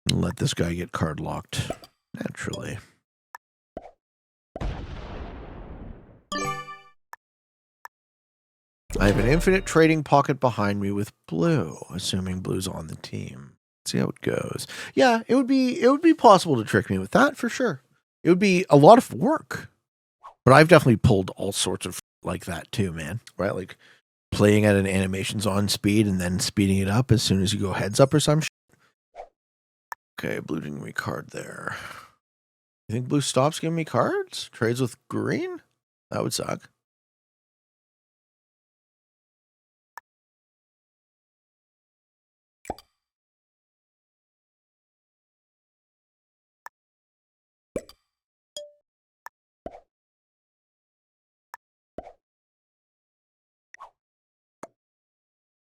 And let this guy get card locked naturally. I have an infinite trading pocket behind me with blue, assuming blue's on the team. Let's see how it goes. Yeah, it would be possible to trick me with that for sure. It would be a lot of work. But I've definitely pulled all sorts of like that too, man. Right? Like playing at an animations on speed and then speeding it up as soon as you go heads up or some shit. Okay, blue didn't give me card there. You think blue stops giving me cards? Trades with green? That would suck.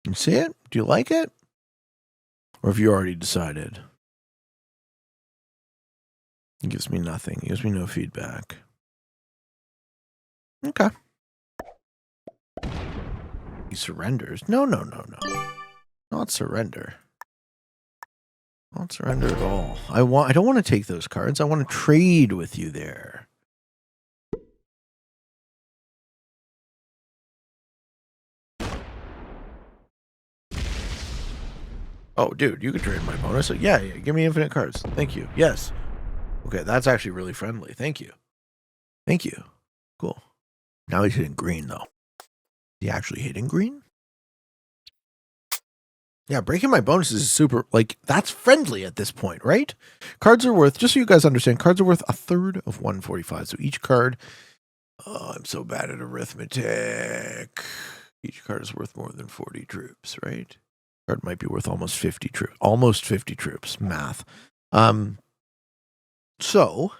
You see it? Do you like it? Or have you already decided? It gives me nothing. It gives me no feedback. Okay. He surrenders. No. Not surrender. Not surrender at all. I don't want to take those cards. I want to trade with you there. Oh, dude, you can trade my bonus. Yeah, give me infinite cards. Thank you. Yes. Okay, that's actually really friendly. Thank you. Thank you. Cool. Now he's hitting green, though. Is he actually hitting green? Yeah, breaking my bonuses is super, like, that's friendly at this point, right? Cards are worth, just so you guys understand, cards are worth 1/3 of 145. So each card, oh, I'm so bad at arithmetic. Each card is worth more than 40 troops, right? Card might be worth almost 50 troops. Almost 50 troops. Math. So,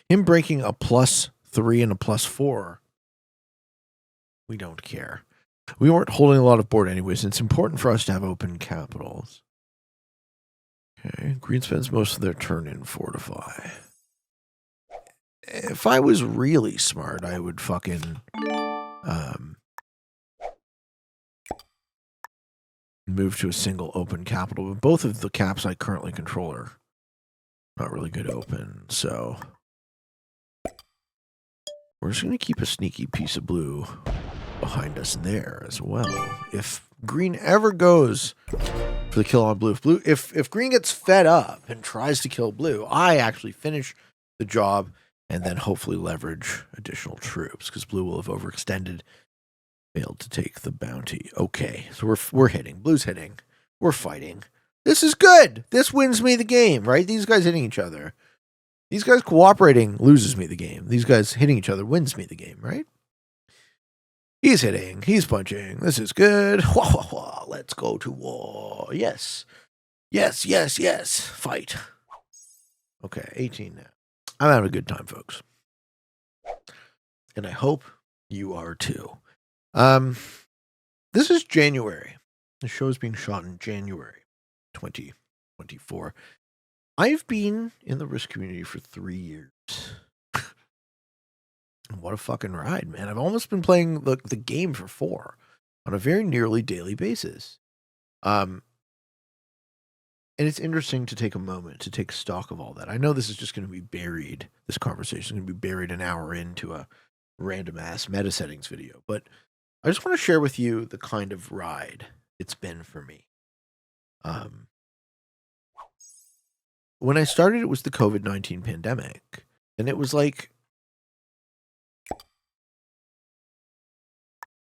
him breaking a +3 and a +4, we don't care. We weren't holding a lot of board anyways. It's important for us to have open capitals. Okay, green spends most of their turn in fortify. If I was really smart, I would fucking move to a single open capital. But both of the caps I currently control are not really good open, so we're just going to keep a sneaky piece of blue behind us there as well. If green ever goes for the kill on blue, if green gets fed up and tries to kill blue, I actually finish the job and then hopefully leverage additional troops because blue will have overextended, failed to take the bounty. Okay, so we're hitting. Blue's hitting. We're fighting. This is good. This wins me the game, right? These guys hitting each other. These guys cooperating loses me the game. These guys hitting each other wins me the game, right? He's hitting. He's punching. This is good. Let's go to war. Yes. Yes, yes, yes. Fight. Okay, 18 now. I'm having a good time, folks. And I hope you are too. This is January. The show is being shot in January 2024. I've been in the Risk community for 3 years. What a fucking ride, man. I've almost been playing the game for 4 on a very nearly daily basis. And it's interesting to take a moment to take stock of all that. I know this is just going to be buried. This conversation is going to be buried an hour into a random ass meta settings video, but I just want to share with you the kind of ride it's been for me. When I started, it was the COVID-19 pandemic, and it was like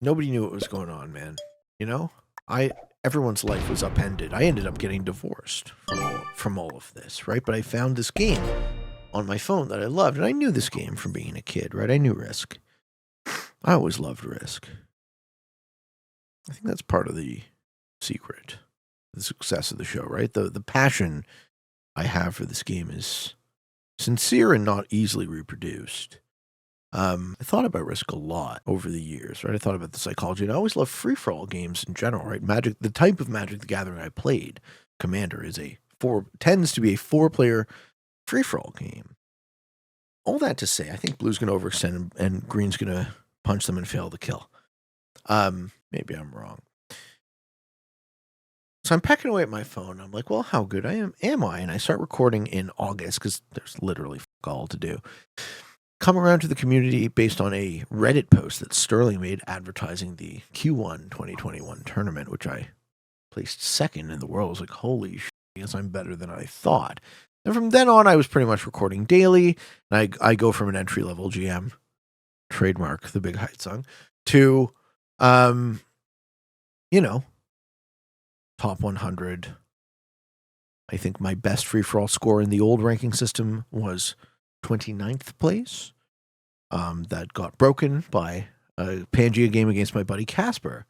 nobody knew what was going on, man. You know, everyone's life was upended. I ended up getting divorced from all of this, right? But I found this game on my phone that I loved, and I knew this game from being a kid, right? I knew Risk. I always loved Risk. I think that's part of the secret, the success of the show, right? The passion I have for this game is sincere and not easily reproduced. I thought about Risk a lot over the years, right? I thought about the psychology, and I always loved free-for-all games in general, right? Magic, the type of Magic the Gathering I played, Commander, tends to be a 4-player free-for-all game. All that to say, I think Blue's going to overextend and Green's going to punch them and fail the kill. Maybe I'm wrong. So I'm pecking away at my phone. I'm like, well, how good am I? And I start recording in August because there's literally fuck all to do. Come around to the community based on a Reddit post that Sterling made advertising the Q1 2021 tournament, which I placed second in the world. I was like, holy shit, I guess I'm better than I thought. And from then on, I was pretty much recording daily. And I go from an entry-level GM, trademark the Big Height song, to, top 100. I think my best free-for-all score in the old ranking system was 29th place. That got broken by a Pangea game against my buddy Casper,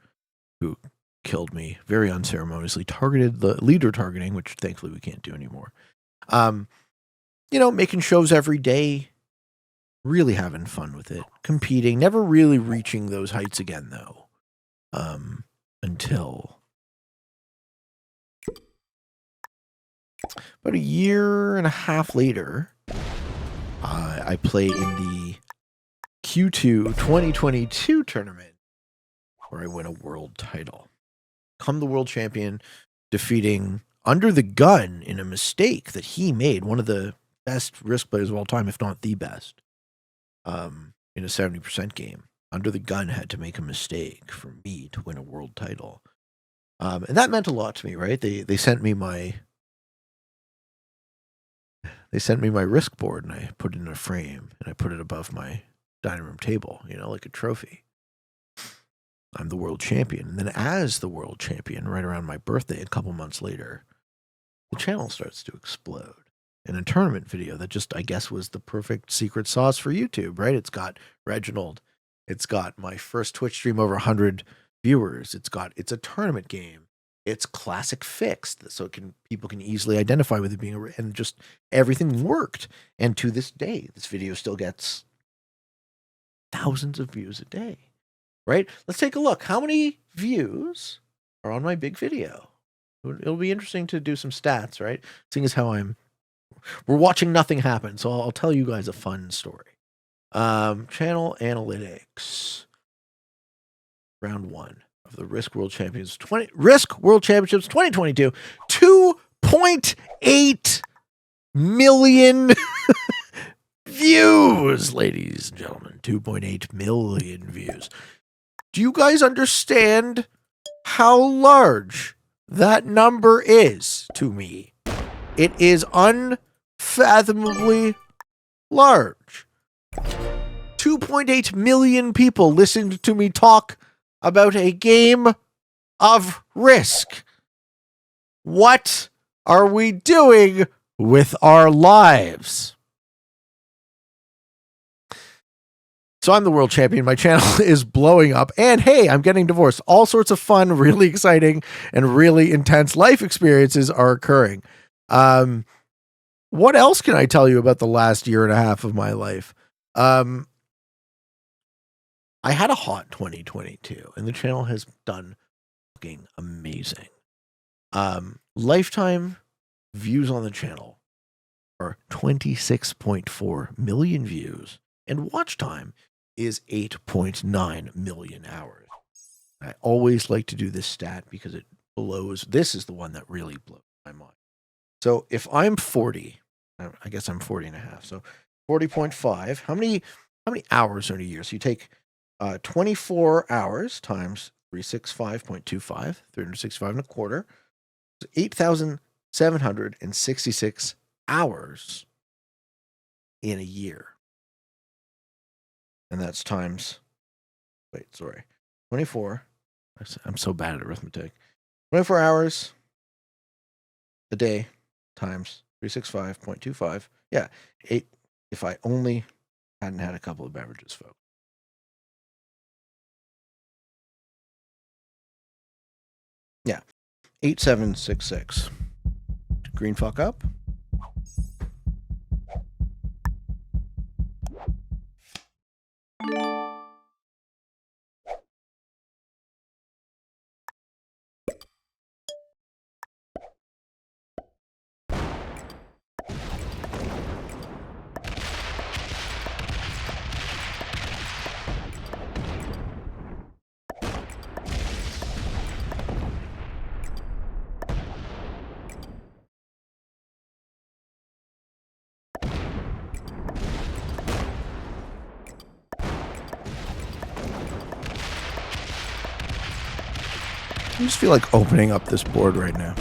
who killed me very unceremoniously, targeted the leader targeting, which thankfully we can't do anymore. Making shows every day, really having fun with it, competing, never really reaching those heights again, though, until about a year and a half later, I play in the Q2 2022 tournament where I win a world title. Become the world champion, defeating Under the Gun in a mistake that he made, one of the best Risk players of all time, if not the best, in a 70% game. Under the Gun had to make a mistake for me to win a world title. And that meant a lot to me, right? They sent me my Risk board, and I put it in a frame, and I put it above my dining room table, like a trophy. I'm the world champion. And then as the world champion, right around my birthday, a couple months later, the channel starts to explode. In a tournament video that just, I guess, was the perfect secret sauce for YouTube, right? It's got Reginald. It's got my first Twitch stream over 100 viewers. It's a tournament game. It's classic fixed, so people can easily identify with it being and just everything worked. And to this day, this video still gets thousands of views a day, right? Let's take a look. How many views are on my big video? It'll be interesting to do some stats, right? Seeing as how we're watching nothing happen, so I'll tell you guys a fun story. Channel analytics, round 1 of the Risk World Championships 2022, 2.8 million views, ladies and gentlemen. 2.8 million views. Do you guys understand how large that number is to me? It is unfathomably large. 2.8 million people listened to me talk about a game of Risk. What are we doing with our lives? So I'm the world champion. My channel is blowing up. And hey, I'm getting divorced. All sorts of fun, really exciting, and really intense life experiences are occurring. What else can I tell you about the last year and a half of my life? I had a hot 2022, and the channel has done fucking amazing. Lifetime views on the channel are 26.4 million views, and watch time is 8.9 million hours. I always like to do this stat because it blows. This is the one that really blows my mind. So if I'm 40, I guess I'm 40 and a half. So 40.5. How many hours are in a year? So you take 24 hours times 365.25, 365 and a quarter, 8,766 hours in a year. And that's times, 24. I'm so bad at arithmetic. 24 hours a day times 365.25. Yeah, 8. If I only hadn't had a couple of beverages, folks. Yeah, 8766. Green fuck up. I just feel like opening up this board right now.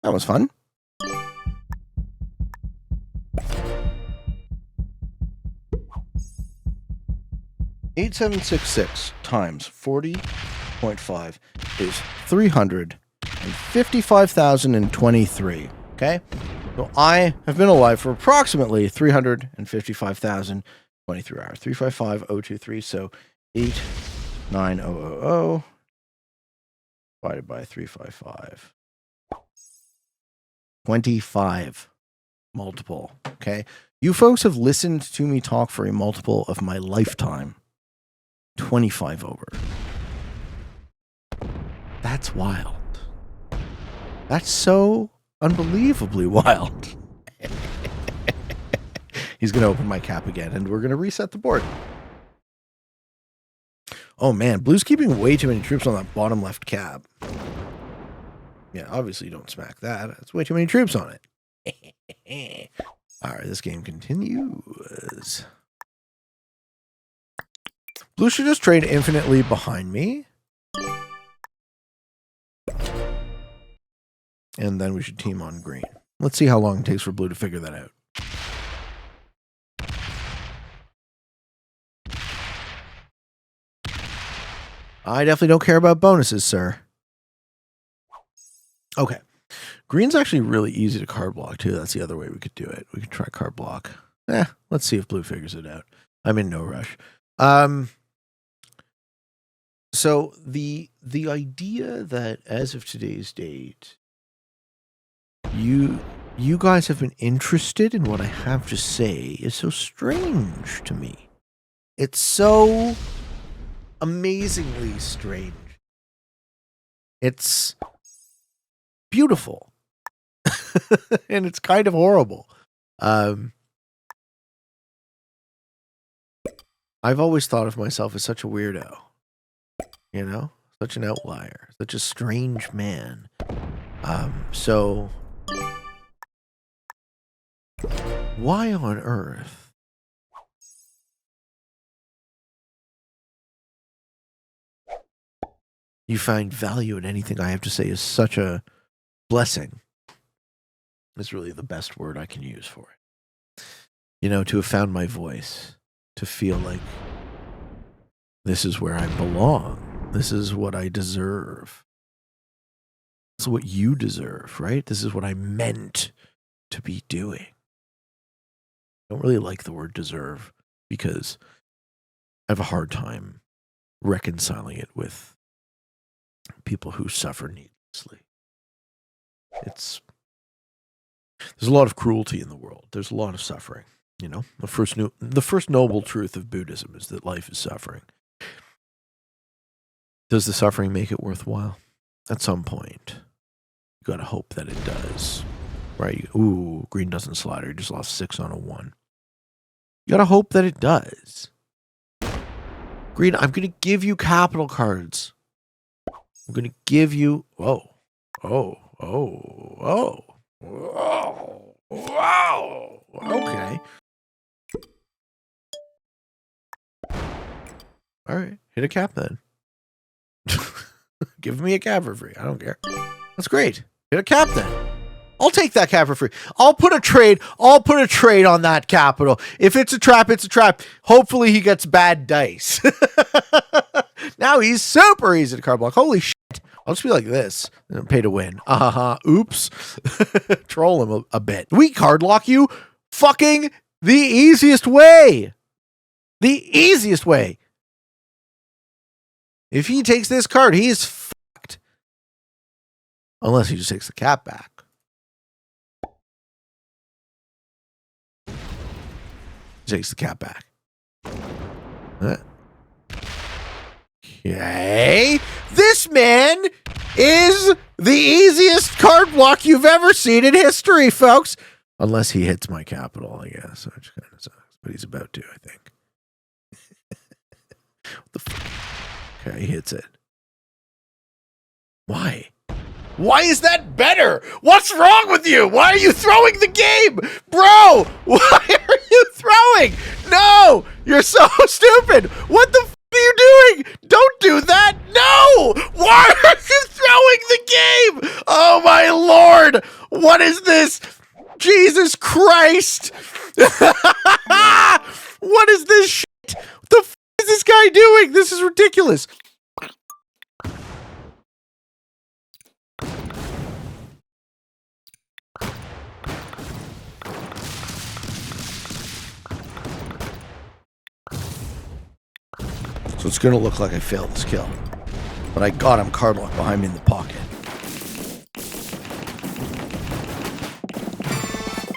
That was fun. $8,766 times 40.5 is 355,023. Okay, so I have been alive for approximately 355,023 hours. 355,023. So 89000 divided by 355. 25 multiple. Okay, you folks have listened to me talk for a multiple of my lifetime. 25 over. That's wild. That's so unbelievably wild. He's going to open my cap again, and we're going to reset the board. Oh, man. Blue's keeping way too many troops on that bottom left cap. Yeah, obviously you don't smack that. That's way too many troops on it. All right, this game continues. Blue should just trade infinitely behind me. And then we should team on green. Let's see how long it takes for blue to figure that out. I definitely don't care about bonuses, sir. Okay. Green's actually really easy to card block, too. That's the other way we could do it. We could try card block. Let's see if blue figures it out. I'm in no rush. So the idea that as of today's date, you guys have been interested in what I have to say is so strange to me. It's so amazingly strange. It's beautiful. And it's kind of horrible. I've always thought of myself as such a weirdo. You know? Such an outlier. Such a strange man. So why on earth you find value in anything I have to say is such a blessing? Is really the best word I can use for it. You know, to have found my voice, to feel like This is where I belong. This is what I deserve. This is what you deserve, right? This is what I meant to be doing. I don't really like the word deserve because I have a hard time reconciling it with people who suffer needlessly. There's a lot of cruelty in the world. There's a lot of suffering. You know, the first noble truth of Buddhism is that life is suffering. Does the suffering make it worthwhile? At some point, you got to hope that it does. Right? Ooh, green doesn't slider. You just lost 6 on a 1. You got to hope that it does. Green, I'm going to give you capital cards. I'm going to give you... Whoa. Whoa. Okay. All right. Hit a cap then. Give me a cap for free. I don't care. That's great. Hit a cap then. I'll take that cap for free. I'll put a trade on that capital. If it's a trap, it's a trap. Hopefully he gets bad dice. Now he's super easy to card block. Holy shit. I'll just be like this. Pay to win. Oops. Troll him a bit. We card lock you fucking the easiest way. The easiest way. If he takes this card, he is fucked. Unless he just takes the cap back. Takes the cap back. Okay. This man is the easiest card block you've ever seen in history, folks. Unless he hits my capital, I guess. Which kind of sucks. But he's about to, I think. What the fuck? Okay, he hits it. Why? Why is that better? What's wrong with you? Why are you throwing the game? Bro, why are you throwing? No, you're so stupid. What the f are you doing? Don't do that. No, why are you throwing the game? Oh my Lord, what is this? Jesus Christ. What is this shit? What the f is this guy doing? This is ridiculous. So it's going to look like I failed this kill. But I got him card lock behind me in the pocket.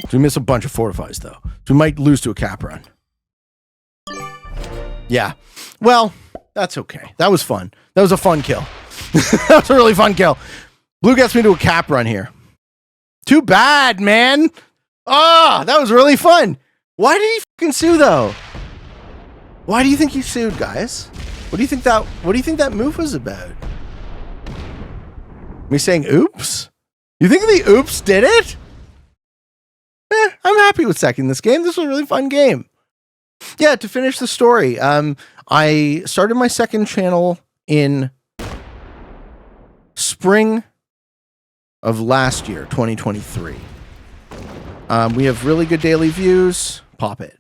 So we miss a bunch of fortifies, though. So we might lose to a cap run. Yeah. Well, that's okay. That was fun. That was a fun kill. That was a really fun kill. Blue gets me to a cap run here. Too bad, man. Ah, that was really fun. Why did he fucking sue, though? Why do you think he sued, guys? What do you think that move was about? Me saying oops? You think the oops did it? I'm happy with second this game. This was a really fun game. Yeah, to finish the story, I started my second channel in spring of last year, 2023. We have really good daily views. Pop it.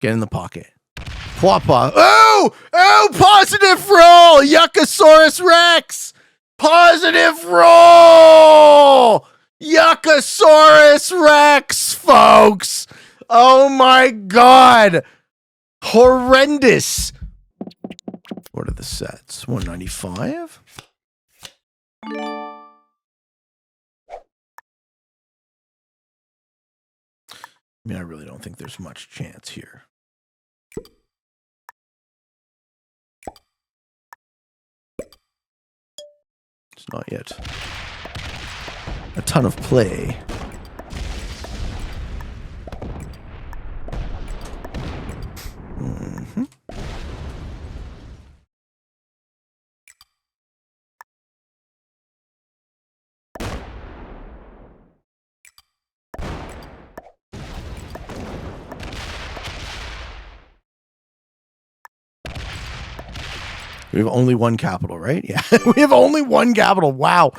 Get in the pocket. Pwapa. Oh, positive roll! Yuckosaurus Rex! Positive roll! Yuckosaurus Rex, folks! Oh my god! Horrendous! What are the sets? 195? I mean, I really don't think there's much chance here. It's not yet a ton of play. Mm-hmm. We have only one capital, right? Yeah, we have only one capital. Wow.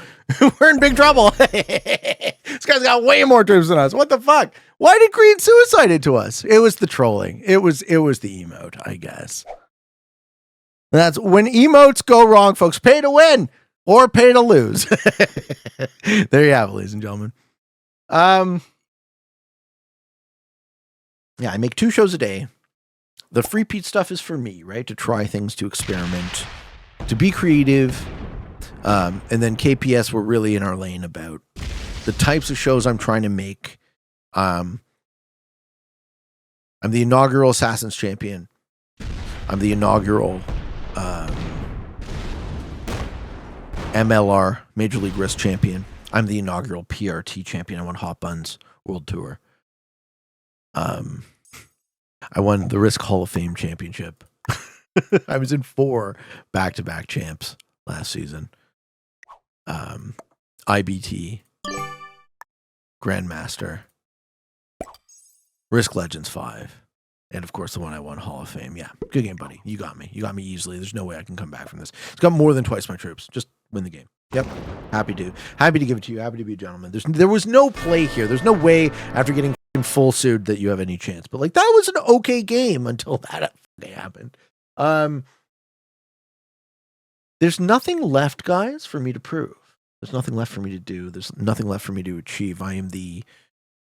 We're in big trouble. This guy's got way more troops than us. What the fuck? Why did Green suicide it to us? It was the trolling. It was the emote, I guess. That's when emotes go wrong, folks. Pay to win or pay to lose. There you have it, ladies and gentlemen. Yeah, I make 2 shows a day. The free Pete stuff is for me, right? To try things, to experiment, to be creative. And then KPS, we're really in our lane about the types of shows I'm trying to make. I'm the inaugural Assassins champion. I'm the inaugural MLR, Major League Risk champion. I'm the inaugural PRT champion. I won Hot Buns World Tour. I won the Risk Hall of Fame championship. I was in 4 back-to-back champs last season. IBT, Grandmaster, Risk Legends 5, and of course the one I won Hall of Fame. Yeah, good game, buddy. You got me. You got me easily. There's no way I can come back from this. It's got more than twice my troops. Just win the game. Yep. Happy to give it to you. Happy to be a gentleman. There was no play here. There's no way after getting full sued that you have any chance. But like that was an okay game until that happened. There's nothing left, guys, for me to prove. There's nothing left for me to do. There's nothing left for me to achieve. I am the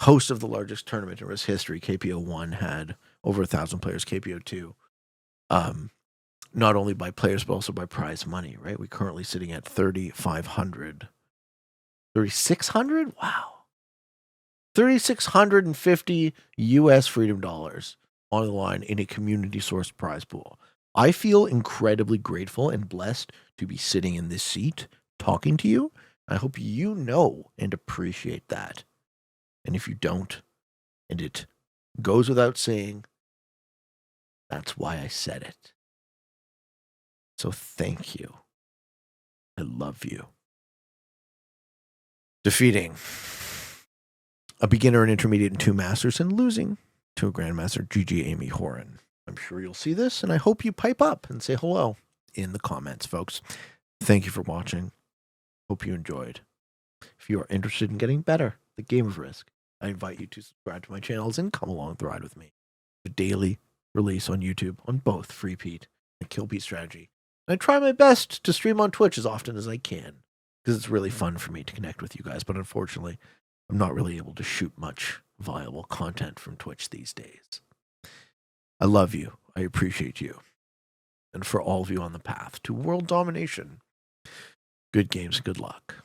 host of the largest tournament in Risk history. KPO1 had over 1,000 players. KPO2, not only by players, but also by prize money, right? We're currently sitting at 3,500. 3,600? Wow. 3,650 US freedom dollars on the line in a community sourced prize pool. I feel incredibly grateful and blessed to be sitting in this seat talking to you. I hope you know and appreciate that. And if you don't, and it goes without saying, that's why I said it. So thank you. I love you. Defeating a beginner, an intermediate, and 2 masters, and losing to a grandmaster, GG Amy Horan. I'm sure you'll see this, and I hope you pipe up and say hello in the comments, folks. Thank you for watching. Hope you enjoyed. If you are interested in getting better at the game of Risk, I invite you to subscribe to my channels and come along the ride with me. The daily release on YouTube on both Free Pete and Kill Pete Strategy. And I try my best to stream on Twitch as often as I can, because it's really fun for me to connect with you guys. But unfortunately, I'm not really able to shoot much viable content from Twitch these days. I love you. I appreciate you. And for all of you on the path to world domination, good games and good luck.